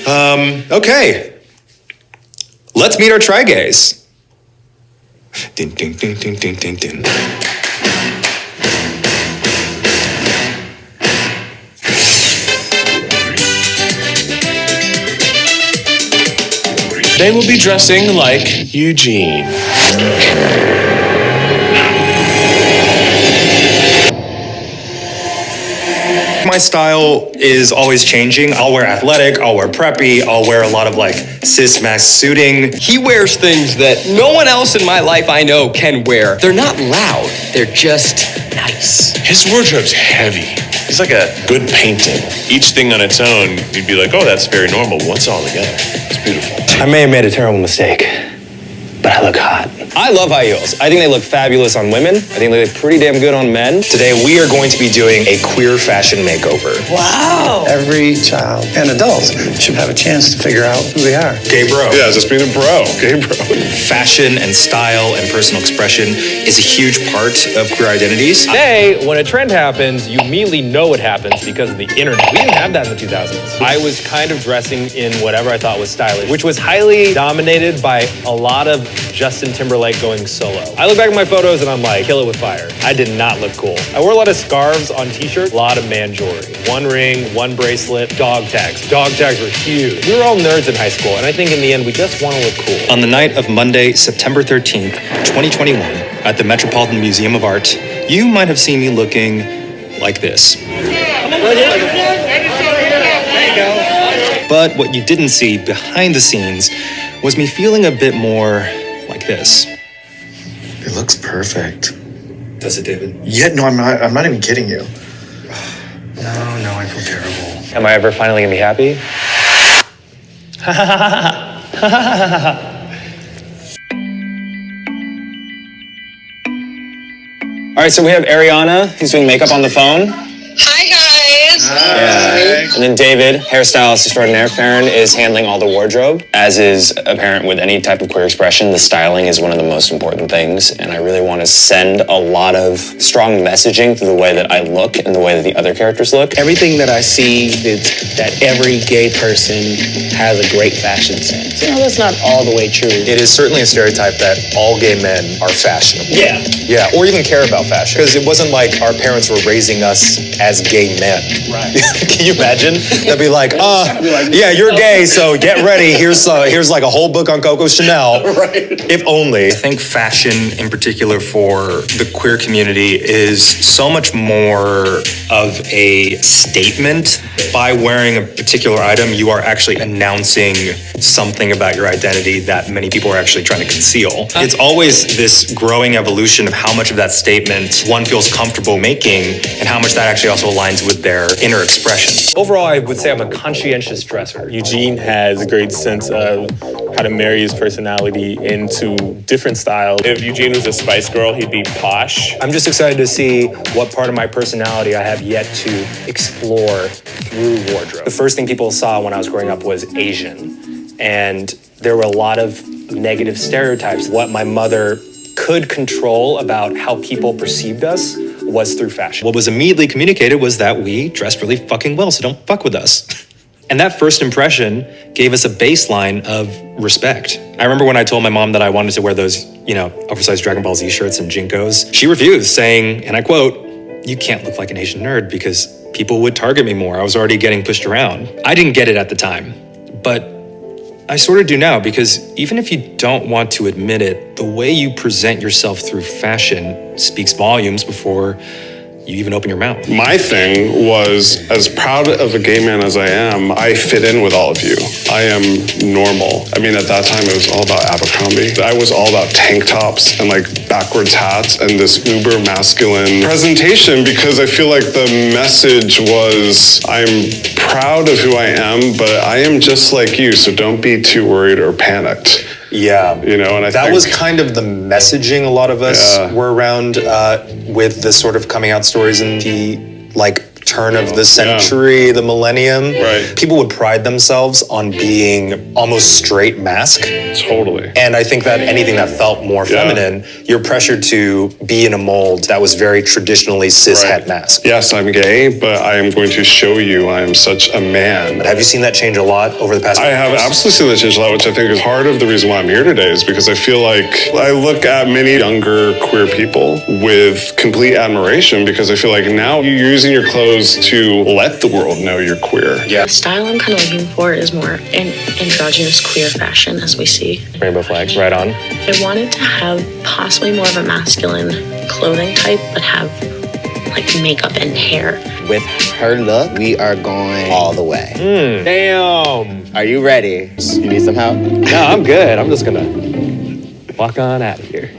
Okay. Let's meet our tri-gays. Ding, ding, ding, ding, ding, ding, ding. They will be dressing like Eugene. My style is always changing. I'll wear athletic, I'll wear preppy, I'll wear a lot of like cis mask suiting. He wears things that no one else in my life I know can wear. They're not loud, they're just nice. His wardrobe's heavy. It's like a good painting. Each thing on its own, you'd be like, oh, that's very normal. What's all together? It's beautiful. I may have made a terrible mistake, but I look hot. I love high heels. I think they look fabulous on women. I think they look pretty damn good on men. Today we are going to be doing a queer fashion makeover. Wow! Every child and adult should have a chance to figure out who they are. Gay bro. Yeah, just being a bro. Gay bro. Fashion and style and personal expression is a huge part of queer identities. Today, when a trend happens, you immediately know it happens because of the internet. We didn't have that in the 2000s. I was kind of dressing in whatever I thought was stylish, which was highly dominated by a lot of Justin Timberlake going solo. I look back at my photos and I'm like, kill it with fire. I did not look cool. I wore a lot of scarves on t-shirts, a lot of man jewelry. One ring, one bracelet, dog tags. Dog tags were huge. We were all nerds in high school, and I think in the end, we just want to look cool. On the night of Monday, September 13th, 2021, at the Metropolitan Museum of Art, you might have seen me looking like this. But what you didn't see behind the scenes was me feeling a bit more like this. It looks perfect. Does it, David? Yeah, no, I'm not even kidding you. No, I feel terrible. Am I ever finally gonna be happy? All right, so we have Ariana, who's doing makeup on the phone. Hi, guys. Yeah. And then David, hairstylist extraordinaire. Farron is handling all the wardrobe. As is apparent with any type of queer expression, the styling is one of the most important things. And I really want to send a lot of strong messaging through the way that I look and the way that the other characters look. Everything that I see is that every gay person has a great fashion sense. You know, that's not all the way true. It is certainly a stereotype that all gay men are fashionable. Yeah. Yeah, or even care about fashion. Because it wasn't like our parents were raising us as gay men. Right. Can you imagine? They'd be like, yeah, you're gay, so get ready. Here's like a whole book on Coco Chanel. Right. If only. I think fashion, in particular for the queer community, is so much more of a statement. By wearing a particular item, you are actually announcing something about your identity that many people are actually trying to conceal. It's always this growing evolution of how much of that statement one feels comfortable making and how much that actually also aligns with their inner expression. Overall, I would say I'm a conscientious dresser. Eugene has a great sense of how to marry his personality into different styles. If Eugene was a Spice Girl, he'd be posh. I'm just excited to see what part of my personality I have yet to explore through wardrobe. The first thing people saw when I was growing up was Asian, and there were a lot of negative stereotypes. What my mother could control about how people perceived us was through fashion. What was immediately communicated was that we dressed really fucking well, so don't fuck with us. And that first impression gave us a baseline of respect. I remember when I told my mom that I wanted to wear those, oversized Dragon Ball Z shirts and Jinkos, she refused, saying, and I quote, "You can't look like an Asian nerd because people would target me more. I was already getting pushed around." I didn't get it at the time, but I sort of do now, because even if you don't want to admit it, the way you present yourself through fashion speaks volumes before you even open your mouth. My thing was, as proud of a gay man as I am, I fit in with all of you. I am normal. I mean, at that time, it was all about Abercrombie. I was all about tank tops and like backwards hats and this uber masculine presentation, because I feel like the message was, I'm proud of who I am, but I am just like you, so don't be too worried or panicked. Yeah, and I that think was kind of the messaging a lot of us were around with the sort of coming out stories and the turn of the century, the millennium, Right. people would pride themselves on being almost straight mask. Totally. And I think that anything that felt more feminine, you're pressured to be in a mold that was very traditionally cis het mask. Yes, I'm gay, but I am going to show you I am such a man. Have you seen that change a lot over the past I have absolutely seen that change a lot, which I think is part of the reason why I'm here today, is because I feel like I look at many younger queer people with complete admiration, because I feel like now you're using your clothes to let the world know you're queer. Yeah. The style I'm kind of looking for is more androgynous queer fashion, as we see. Rainbow flags, right on. I wanted to have possibly more of a masculine clothing type, but have like makeup and hair. With her look, we are going all the way. Damn. Are you ready? You need some help? No, I'm good. I'm just gonna walk on out of here.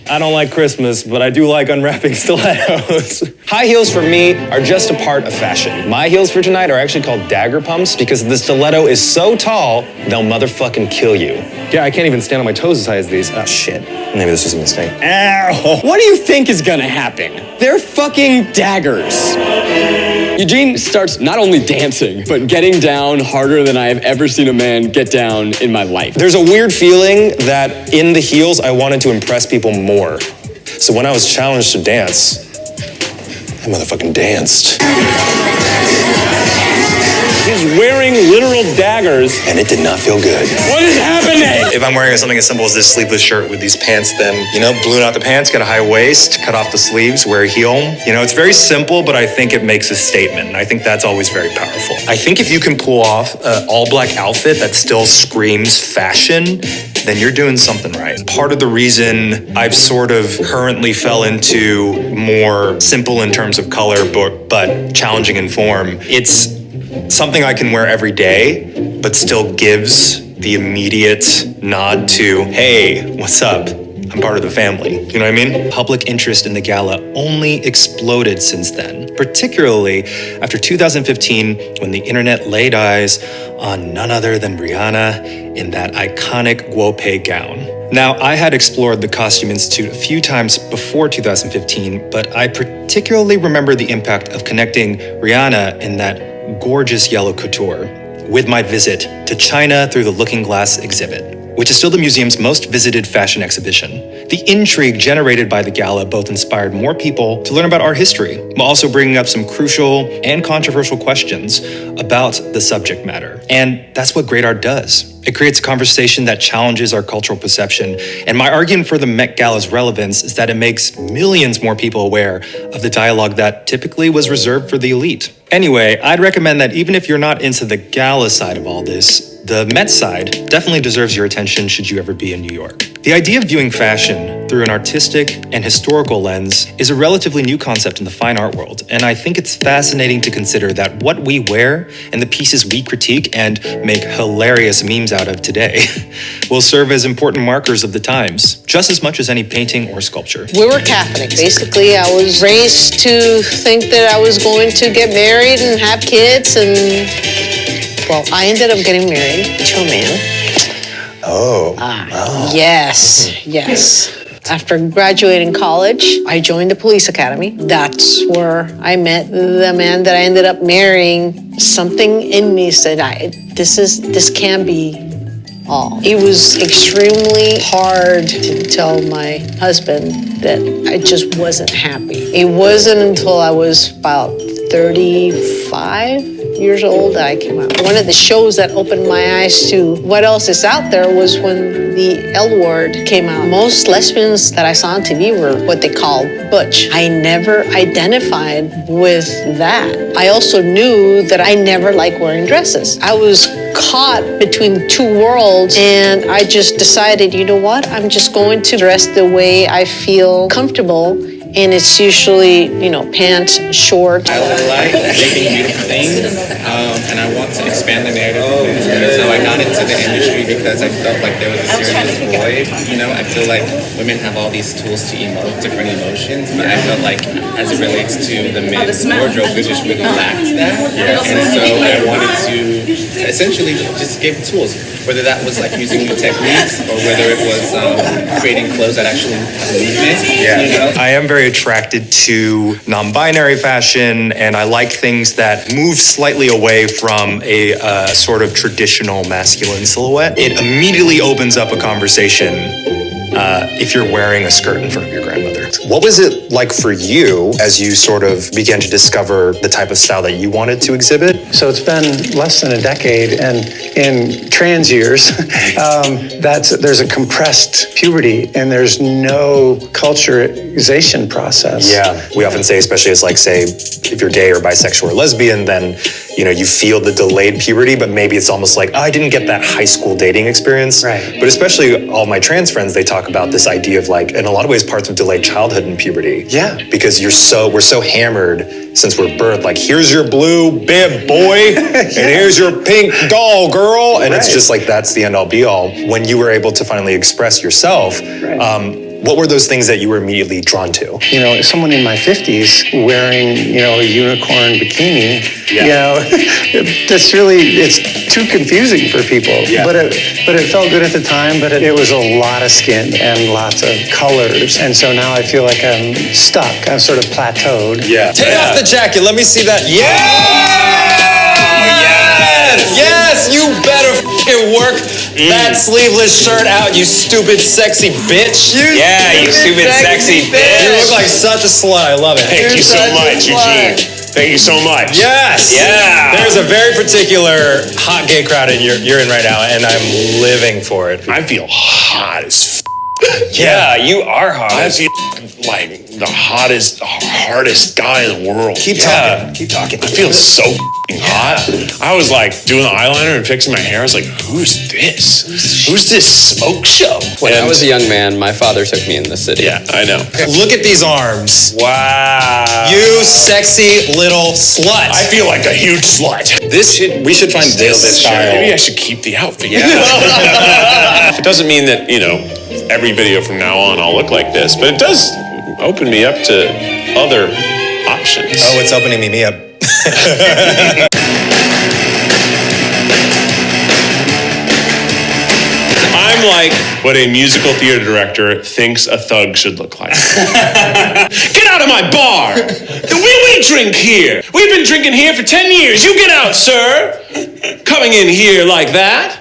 I don't like Christmas, but I do like unwrapping stilettos. High heels for me are just a part of fashion. My heels for tonight are actually called dagger pumps because the stiletto is so tall, they'll motherfucking kill you. Yeah, I can't even stand on my toes as high as these. Oh, shit. Maybe this was a mistake. Ow! What do you think is gonna happen? They're fucking daggers. Eugene starts not only dancing, but getting down harder than I have ever seen a man get down in my life. There's a weird feeling that in the heels, I wanted to impress people more. So when I was challenged to dance, I motherfucking danced. He's wearing literal daggers. And it did not feel good. What is happening? If I'm wearing something as simple as this sleeveless shirt with these pants, then, balloon out the pants, get a high waist, cut off the sleeves, wear a heel. It's very simple, but I think it makes a statement. And I think that's always very powerful. I think if you can pull off an all-black outfit that still screams fashion, then you're doing something right. Part of the reason I've sort of currently fell into more simple in terms of color, but challenging in form, it's something I can wear every day, but still gives the immediate nod to, hey, what's up? I'm part of the family. You know what I mean? Public interest in the gala only exploded since then, particularly after 2015 when the internet laid eyes on none other than Rihanna in that iconic guope gown. Now, I had explored the Costume Institute a few times before 2015, but I particularly remember the impact of connecting Rihanna in that gorgeous yellow couture with my visit to China through the Looking Glass exhibit, which is still the museum's most visited fashion exhibition. The intrigue generated by the gala both inspired more people to learn about art history, while also bringing up some crucial and controversial questions about the subject matter. And that's what great art does. It creates a conversation that challenges our cultural perception. And my argument for the Met Gala's relevance is that it makes millions more people aware of the dialogue that typically was reserved for the elite. Anyway, I'd recommend that even if you're not into the gala side of all this, the Met side definitely deserves your attention should you ever be in New York. The idea of viewing fashion through an artistic and historical lens is a relatively new concept in the fine art world, and I think it's fascinating to consider that what we wear and the pieces we critique and make hilarious memes out of today will serve as important markers of the times, just as much as any painting or sculpture. We were Catholic. Basically, I was raised to think that I was going to get married and have kids, and well, I ended up getting married to a man. Yes. After graduating college, I joined the police academy. That's where I met the man that I ended up marrying. Something in me said, this can't be all. It was extremely hard to tell my husband that I just wasn't happy. It wasn't until I was about 35 years old that I came out. One of the shows that opened my eyes to what else is out there was when the L Word came out. Most lesbians that I saw on TV were what they call butch. I never identified with that. I also knew that I never liked wearing dresses. I was caught between two worlds, and I just decided, you know what? I'm just going to dress the way I feel comfortable. And it's usually, pants, short. I like making beautiful things, and I want to expand the narrative. So I got into the industry because I felt like there was a serious void. I feel like women have all these tools to emote different emotions, but I felt like as it relates to the men's wardrobe, we just really lacked that. And so I wanted to essentially just gave tools, whether that was like using new techniques or whether it was creating clothes that actually have movement. You know? I am very attracted to non-binary fashion, and I like things that move slightly away from a sort of traditional masculine silhouette. It immediately opens up a conversation if you're wearing a skirt in front of your grandmother. What was it like for you as you sort of began to discover the type of style that you wanted to exhibit? So it's been less than a decade, and in trans years, there's a compressed puberty, and there's no culturization process. Yeah, we often say, especially as like, say, if you're gay or bisexual or lesbian, then you feel the delayed puberty, but maybe it's almost like, oh, I didn't get that high school dating experience. Right. But especially all my trans friends, they talk about this idea of like, in a lot of ways, parts of delayed childhood and puberty. Yeah. Because we're so hammered since we're birthed. Like, here's your blue bib, boy, and here's your pink doll, girl. And it's just like, that's the end all be all. When you were able to finally express yourself, what were those things that you were immediately drawn to? Someone in my 50s wearing, a unicorn bikini, it's too confusing for people. Yeah. But it felt good at the time, but it was a lot of skin and lots of colors. And so now I feel like I'm stuck. I'm sort of plateaued. Yeah. Take off the jacket. Let me see that. Yeah! Yes! You better f***ing work that sleeveless shirt out, you stupid sexy bitch. You stupid sexy bitch. You look like such a slut. I love it. Thank you so much, Eugene. Thank you so much. Yes. Yeah. There's a very particular hot gay crowd you're in right now, and I'm living for it. I feel hot as Yeah, you are hot. I feel like the hardest guy in the world. Keep talking. Keep talking. I feel so hot. I was like doing the eyeliner and fixing my hair. I was like, who's this? Who's this smoke show? When I was a young man, my father took me in the city. Yeah, I know. Look at these arms. Wow. You sexy little slut. I feel like a huge slut. We should find this style. Maybe I should keep the outfit. Yeah. It doesn't mean that, every video from now on I'll look like this, but it does open me up to other options. Oh, it's opening me up. I'm like what a musical theater director thinks a thug should look like. Get out of my bar! We drink here. We've been drinking here for 10 years. You get out, sir. Coming in here like that.